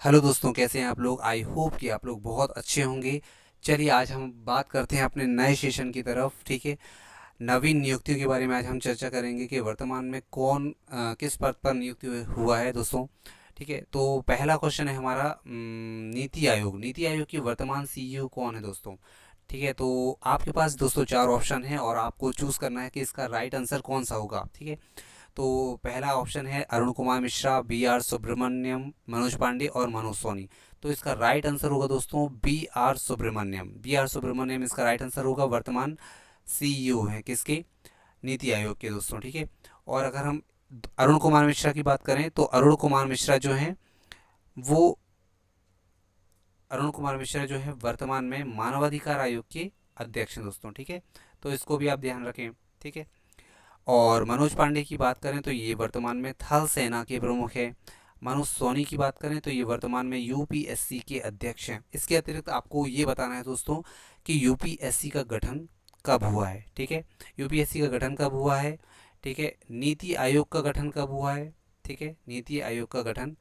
Hello दोस्तों, कैसे हैं आप लोग। आई होप कि आप लोग बहुत अच्छे होंगे। चलिए आज हम बात करते हैं अपने नए सेशन की तरफ। ठीक है, नवीन नियुक्तियों के बारे में आज हम चर्चा करेंगे कि वर्तमान में कौन किस पद पर नियुक्ति हुआ है दोस्तों। ठीक है, तो पहला क्वेश्चन है हमारा नीति आयोग। नीति आयोग की वर्तमान सीईओ कौन है दोस्तों। ठीक है, तो आपके पास दोस्तों चार ऑप्शन है और आपको चूज़ करना है कि इसका राइट आंसर कौन सा होगा। ठीक है, तो पहला ऑप्शन है अरुण कुमार मिश्रा, बी आर सुब्रमण्यम, मनोज पांडे और मनोज सोनी। तो इसका राइट आंसर होगा दोस्तों B R Subramanyam. B R Subramanyam इसका राइट आंसर होगा। वर्तमान सीईओ है किसके, नीति आयोग के दोस्तों। ठीक है, और अगर हम अरुण कुमार मिश्रा की बात करें तो अरुण कुमार मिश्रा जो है वो अरुण कुमार मिश्रा जो है वर्तमान में मानवाधिकार आयोग के अध्यक्ष हैं दोस्तों। ठीक है, तो इसको भी आप ध्यान रखें। ठीक है, और मनोज पांडे की बात करें तो ये वर्तमान में थल सेना के प्रमुख है। मनोज सोनी की बात करें तो ये वर्तमान में यूपीएससी के अध्यक्ष हैं। इसके अतिरिक्त आपको ये बताना है दोस्तों कि यूपीएससी का गठन कब हुआ है। ठीक है, यूपीएससी का गठन कब हुआ है। ठीक है, नीति आयोग का गठन कब हुआ है। ठीक है, नीति आयोग का गठन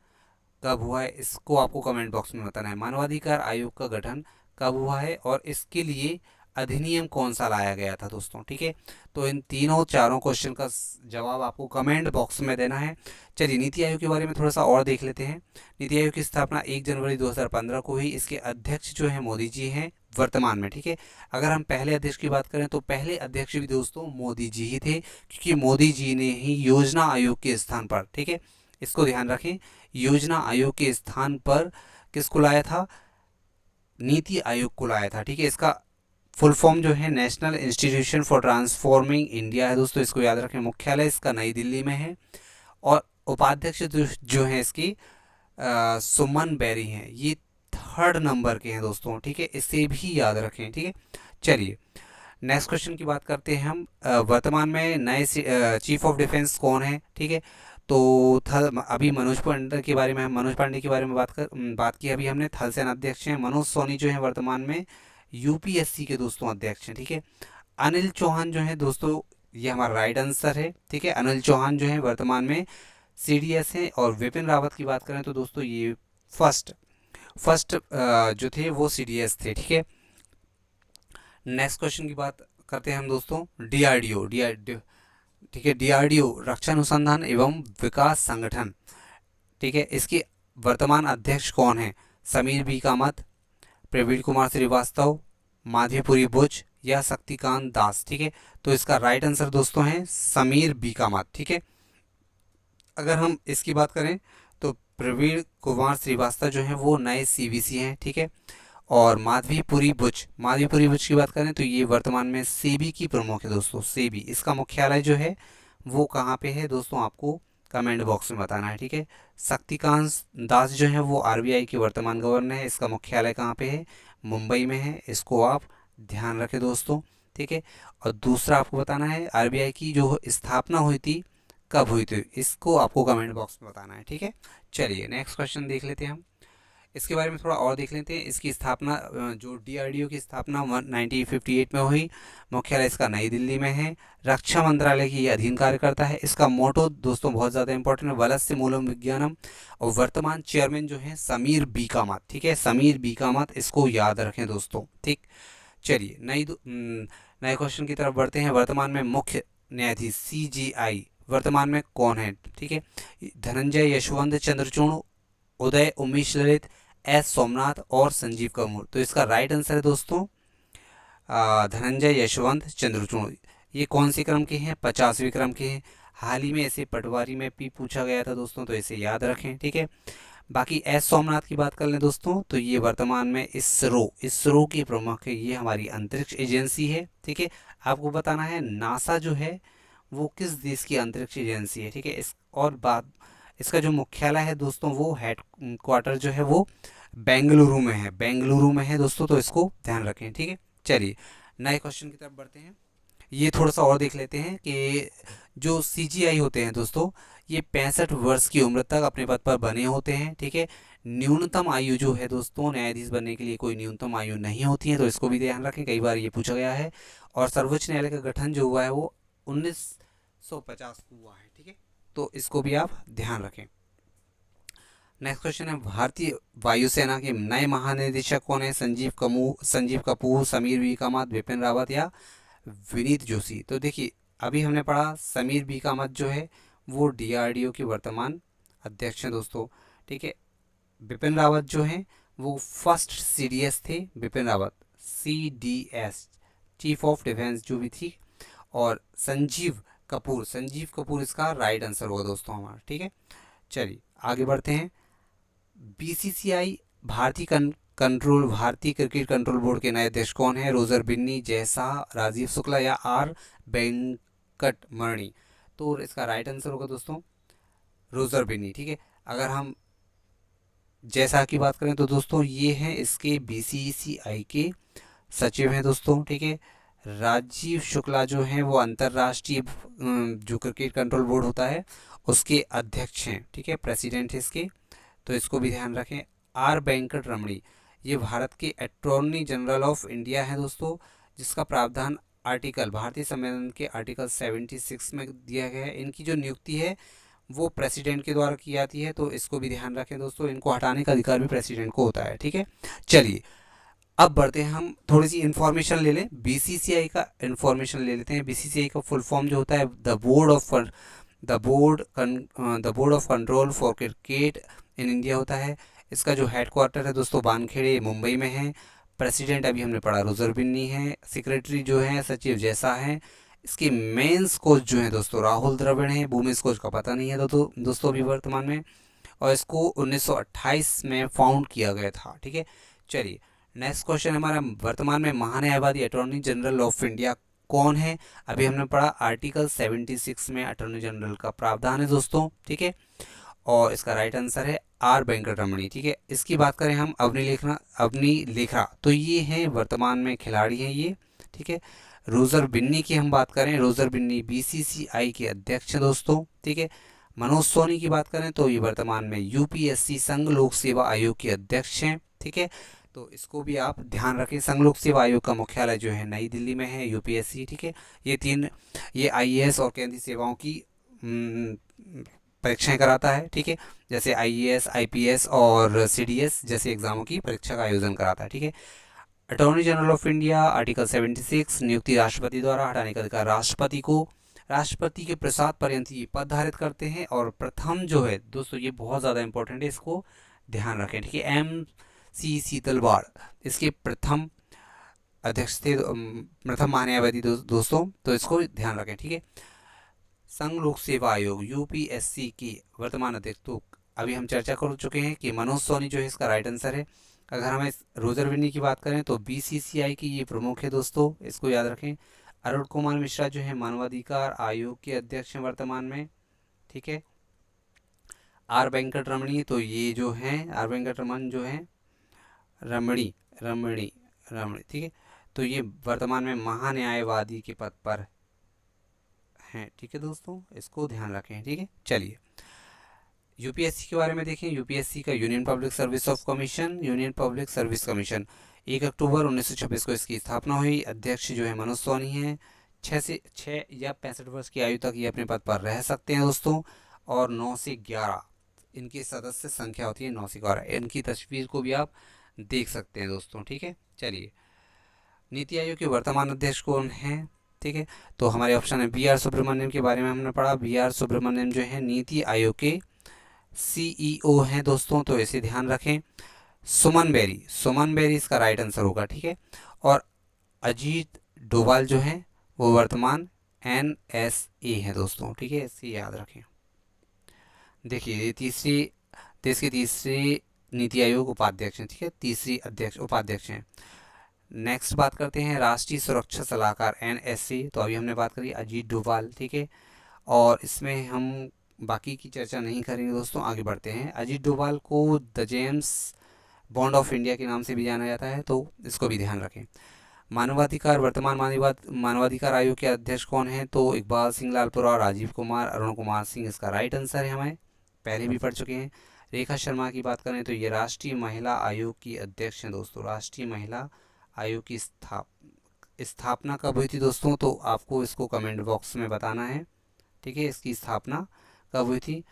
कब हुआ है इसको आपको कमेंट बॉक्स में बताना है। मानवाधिकार आयोग का गठन कब हुआ है और इसके लिए अधिनियम कौन सा लाया गया था दोस्तों। ठीक है, तो इन तीनों चारों क्वेश्चन का जवाब आपको कमेंट बॉक्स में देना है। चलिए नीति आयोग के बारे में थोड़ा सा और देख लेते हैं। नीति आयोग की स्थापना 1 जनवरी 2015 को हुई। इसके अध्यक्ष जो है मोदी जी हैं वर्तमान में। ठीक है, अगर हम पहले अध्यक्ष की बात करें तो पहले अध्यक्ष भी दोस्तों मोदी जी ही थे, क्योंकि मोदी जी ने ही योजना आयोग के स्थान पर, ठीक है, इसको ध्यान रखें, योजना आयोग के स्थान पर किसको लाया था, नीति आयोग को लाया था। ठीक है, इसका फुल फॉर्म जो है national institution for transforming India है दोस्तों, इसको याद रखें। मुख्यालय इसका नई दिल्ली में है और उपाध्यक्ष जो है इसकी सुमन बेरी हैं, ये थर्ड नंबर के हैं दोस्तों। ठीक है, इसे भी याद रखें। ठीक है, चलिए नेक्स्ट क्वेश्चन की बात करते हैं हम। वर्तमान में नए चीफ ऑफ डिफेंस कौन है। ठीक है, तो अभी मनोज पांडे के बारे में बात की अभी हमने। थल सेना अध्यक्ष हैं। मनोज सोनी जो है वर्तमान में यूपीएससी के दोस्तों अध्यक्ष हैं। ठीक है, अनिल चौहान जो है दोस्तों, ये हमारा राइट आंसर है। ठीक है, अनिल चौहान जो है वर्तमान में सीडीएस हैं। और विपिन रावत की बात करें तो दोस्तों ये फर्स्ट फर्स्ट जो थे वो सीडीएस थे। ठीक है, नेक्स्ट क्वेश्चन की बात करते हैं हम दोस्तों। डीआरडीओ डीआरडीओ ठीक है, डीआरडीओ रक्षा अनुसंधान एवं विकास संगठन। ठीक है, इसके वर्तमान अध्यक्ष कौन है। समीर बी कामत, प्रवीण कुमार श्रीवास्तव, माधवीपुरी बुच या शक्तिकांत दास। ठीक है, तो इसका राइट आंसर दोस्तों है समीर बी कामत। ठीक है, अगर हम इसकी बात करें तो प्रवीण कुमार श्रीवास्तव जो है वो नए सीबीसी हैं। ठीक है, और माधवीपुरी बुच की बात करें तो ये वर्तमान में सेबी की प्रमुख है दोस्तों। सेबी इसका मुख्यालय जो है वो कहाँ पे है दोस्तों, आपको कमेंट बॉक्स में बताना है। ठीक है, शक्तिकांत दास जो है वो आरबीआई के वर्तमान गवर्नर है। इसका मुख्यालय कहाँ पे है, मुंबई में है। इसको आप ध्यान रखें दोस्तों। ठीक है, और दूसरा आपको बताना है आरबीआई की जो स्थापना हुई थी कब हुई थी, इसको आपको कमेंट बॉक्स में बताना है। ठीक है, चलिए नेक्स्ट क्वेश्चन देख लेते हैं हम। इसके बारे में थोड़ा और देख लेते हैं। इसकी स्थापना जो डीआरडीओ की स्थापना 1958 में हुई। मुख्यालय इसका नई दिल्ली में है। रक्षा मंत्रालय की ये अधीन कार्य करता है। इसका मोटो दोस्तों बहुत ज़्यादा इंपॉर्टेंट है, वलस्य मूलम विज्ञानम। और वर्तमान चेयरमैन जो है समीर बी कामत। ठीक है, समीर बी कामत, इसको याद रखें दोस्तों। ठीक, चलिए नए क्वेश्चन की तरफ बढ़ते हैं। वर्तमान में मुख्य न्यायाधीश सीजीआई वर्तमान में कौन है। ठीक है, धनंजय यशवंत चंद्रचूड़, उदय उमेश ललित, एस सोमनाथ और संजीव कपूर। तो इसका राइट आंसर है दोस्तों धनंजय यशवंत चंद्रचूड़। ये कौन सी क्रम के हैं, 50वीं क्रम के हैं। हाल ही में इसे पटवारी में भी पूछा गया था दोस्तों, तो इसे याद रखें। ठीक है, बाकी एस सोमनाथ की बात कर लें दोस्तों तो ये वर्तमान में इसरो की प्रमुख है। ये हमारी अंतरिक्ष एजेंसी है। ठीक है, आपको बताना है नासा जो है वो किस देश की अंतरिक्ष एजेंसी है। ठीक है, इस और बात इसका जो मुख्यालय है दोस्तों वो हेड क्वार्टर जो है वो बेंगलुरु में है दोस्तों, तो इसको ध्यान रखें। ठीक है, चलिए नए क्वेश्चन की तरफ बढ़ते हैं। ये थोड़ा सा और देख लेते हैं कि जो सीजीआई होते हैं दोस्तों, ये 65 वर्ष की उम्र तक अपने पद पर बने होते हैं। ठीक है, न्यूनतम आयु जो है दोस्तों न्यायाधीश बनने के लिए कोई न्यूनतम आयु नहीं होती है, तो इसको भी ध्यान रखें, कई बार ये पूछा गया है। और सर्वोच्च न्यायालय का गठन जो हुआ है वो 1950 को हुआ है। ठीक है, तो इसको भी आप ध्यान रखें। नेक्स्ट क्वेश्चन है, भारतीय वायुसेना के नए महानिदेशक कौन है? संजीव कपूर, समीर बी कामत, बिपिन रावत या विनीत जोशी? तो देखिए, अभी हमने पढ़ा समीर बी कामत जो है वो डीआरडीओ के वर्तमान अध्यक्ष हैं दोस्तों, ठीक है। बिपिन रावत जो हैं वो फर्स्ट सीडीएस थे, Bipin Rawat CDS, chief of defence जो भी थी। और संजीव कपूर इसका राइट आंसर होगा दोस्तों हमारा, ठीक है। चलिए आगे बढ़ते हैं। बीसीसीआई भारतीय क्रिकेट कंट्रोल बोर्ड के नए अध्यक्ष कौन है? रोजर बिन्नी, जयशाह, राजीव शुक्ला या आर वेंकट मणि? तो इसका राइट आंसर होगा दोस्तों रोजर बिन्नी, ठीक है। अगर हम जयशाह की बात करें तो दोस्तों ये हैं इसके बीसीसीआई के सचिव हैं दोस्तों, ठीक है। राजीव शुक्ला जो हैं वो अंतर्राष्ट्रीय जो क्रिकेट कंट्रोल बोर्ड होता है उसके अध्यक्ष हैं, ठीक है, प्रेसिडेंट है इसके, तो इसको भी ध्यान रखें। आर वेंकट रमणी ये भारत के अटॉर्नी जनरल ऑफ इंडिया है दोस्तों, जिसका प्रावधान भारतीय संविधान के आर्टिकल 76 में दिया गया है। इनकी जो नियुक्ति है वो प्रेसिडेंट के द्वारा की जाती है, तो इसको भी ध्यान रखें दोस्तों, इनको हटाने का अधिकार भी प्रेसिडेंट को होता है, ठीक है। चलिए अब बढ़ते हैं, हम थोड़ी सी इन्फॉर्मेशन ले लें, बीसीसीआई का इन्फॉर्मेशन ले लेते हैं। बीसीसीआई का फुल फॉर्म जो होता है the board of control for cricket in India होता है। इसका जो हेडक्वार्टर है दोस्तों वानखेड़े मुंबई में है। प्रेसिडेंट अभी हमने पढ़ा रोजर बिन्नी है, सेक्रेटरी जो है सचिव जैसा है। इसके मेंस कोच जो है दोस्तों राहुल द्रविड़ हैं, वुमेन्स कोच का पता नहीं है दोस्तों अभी वर्तमान में, और इसको 1928 में फाउंड किया गया था, ठीक है। चलिए नेक्स्ट क्वेश्चन हमारा, वर्तमान में महान्यायवादी अटॉर्नी जनरल ऑफ इंडिया कौन है? अभी हमने पढ़ा आर्टिकल 76 में अटॉर्नी जनरल का प्रावधान है दोस्तों, ठीक है। और इसका राइट आंसर है आर वेंकटरमणी, ठीक है। इसकी बात करें हम अवनी लेखरा, तो ये हैं वर्तमान में खिलाड़ी हैं ये, ठीक है। रोजर बिन्नी की हम बात करें, रोजर बिन्नी बीसीसीआई के अध्यक्ष हैं दोस्तों, ठीक है। मनोज सोनी की बात करें तो ये वर्तमान में यूपीएससी संघ लोक सेवा आयोग के अध्यक्ष हैं, ठीक है। तो इसको भी आप ध्यान रखें, संघ लोक सेवा आयोग का मुख्यालय जो है नई दिल्ली में है, यूपीएससी, ठीक है। ये आईएएस और केंद्रीय सेवाओं की परीक्षाएं कराता है, ठीक है, जैसे आईएएस, आईपीएस और सीडीएस जैसे एग्जामों की परीक्षा का आयोजन कराता है, ठीक है। Attorney general of India article 76, नियुक्ति राष्ट्रपति द्वारा, हटाने का अधिकार राष्ट्रपति को। राष्ट्रपति के प्रसाद पर्यंत ये पद धारित करते हैं। और प्रथम जो है दोस्तों ये बहुत ज़्यादा इंपॉर्टेंट है, इसको ध्यान रखें, ठीक है। MC शीतलवाड़ इसके प्रथम अध्यक्ष थे, प्रथम महान्यायवादी दोस्तों, तो इसको ध्यान रखें, ठीक है। संघ लोक सेवा आयोग यूपीएससी की वर्तमान अध्यक्ष, तो अभी हम चर्चा कर चुके हैं कि मनोज सोनी जो है इसका राइट आंसर है। अगर हमें रोजर बिन्नी की बात करें तो बीसीसीआई की ये प्रमुख है दोस्तों, इसको याद रखें। अरुण कुमार मिश्रा जो है मानवाधिकार आयोग के अध्यक्ष हैं वर्तमान में, ठीक है। आर वेंकट रमणी, तो ये जो हैं आर वेंकट रमन जो हैं रमणी रमणी रमणी, ठीक है, तो ये वर्तमान में महान्यायवादी के पद पर हैं, ठीक है दोस्तों, इसको ध्यान रखें, ठीक है। चलिए यूपीएससी के बारे में देखें। यूपीएससी का यूनियन पब्लिक सर्विस कमीशन 1 अक्टूबर 1926 को इसकी स्थापना हुई। अध्यक्ष जो है मनोज सोनी है। 6 या 65 वर्ष की आयु तक ये अपने पद पर रह सकते हैं दोस्तों। और 9 से 11 इनकी सदस्य संख्या होती है, 9 से 11। इनकी तस्वीर को भी आप देख सकते हैं दोस्तों, ठीक है। चलिए नीति आयोग के वर्तमान अध्यक्ष कौन है, ठीक है, तो हमारे ऑप्शन है बी आर सुब्रमण्यम के बारे में हमने पढ़ा। बी आर सुब्रमण्यम जो है नीति आयोग के सीईओ हैं दोस्तों, तो इसे ध्यान रखें। सुमन बेरी इसका राइट आंसर होगा, ठीक है। और अजीत डोभाल जो है वो वर्तमान NSA है दोस्तों, ठीक है, इसे याद रखें। देखिए ये देश के तीसरे नीति आयोग उपाध्यक्ष हैं, ठीक है, तीसरी उपाध्यक्ष हैं। नेक्स्ट बात करते हैं राष्ट्रीय सुरक्षा सलाहकार NSA, तो अभी हमने बात करी अजीत डोभाल, ठीक है, और इसमें हम बाकी की चर्चा नहीं करेंगे दोस्तों, आगे बढ़ते हैं। अजीत डोभाल को the James bond of India के नाम से भी जाना जाता है, तो इसको भी ध्यान रखें। वर्तमान मानवाधिकार आयोग के अध्यक्ष कौन है, तो इकबाल सिंह लालपुरा, राजीव कुमार, अरुण कुमार सिंह इसका राइट आंसर है, हमें पहले भी पढ़ चुके हैं। रेखा शर्मा की बात करें तो ये राष्ट्रीय महिला आयोग की अध्यक्ष हैं दोस्तों। राष्ट्रीय महिला आयोग की स्थापना कब हुई थी दोस्तों, तो आपको इसको कमेंट बॉक्स में बताना है, ठीक है, इसकी स्थापना कब हुई थी।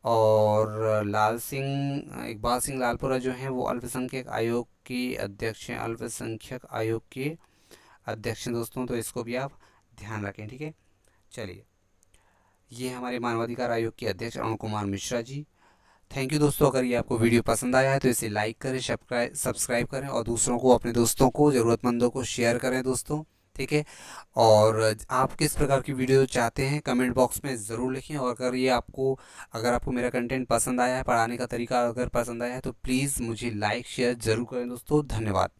और लाल सिंह इकबाल सिंह लालपुरा जो हैं वो अल्पसंख्यक आयोग की अध्यक्ष हैं, अल्पसंख्यक आयोग के अध्यक्ष हैं दोस्तों, तो इसको भी आप ध्यान रखें, ठीक है। चलिए, ये हमारे मानवाधिकार आयोग के अध्यक्ष अरुण कुमार मिश्रा जी। थैंक यू दोस्तों। अगर ये आपको वीडियो पसंद आया है तो इसे लाइक करें, सब्सक्राइब करें और दूसरों को, अपने दोस्तों को, ज़रूरतमंदों को शेयर करें दोस्तों, ठीक है। और आप किस प्रकार की वीडियो चाहते हैं कमेंट बॉक्स में ज़रूर लिखें। और अगर आपको मेरा कंटेंट पसंद आया है, पढ़ाने का तरीका अगर पसंद आया है, तो प्लीज़ मुझे लाइक शेयर ज़रूर करें दोस्तों। धन्यवाद।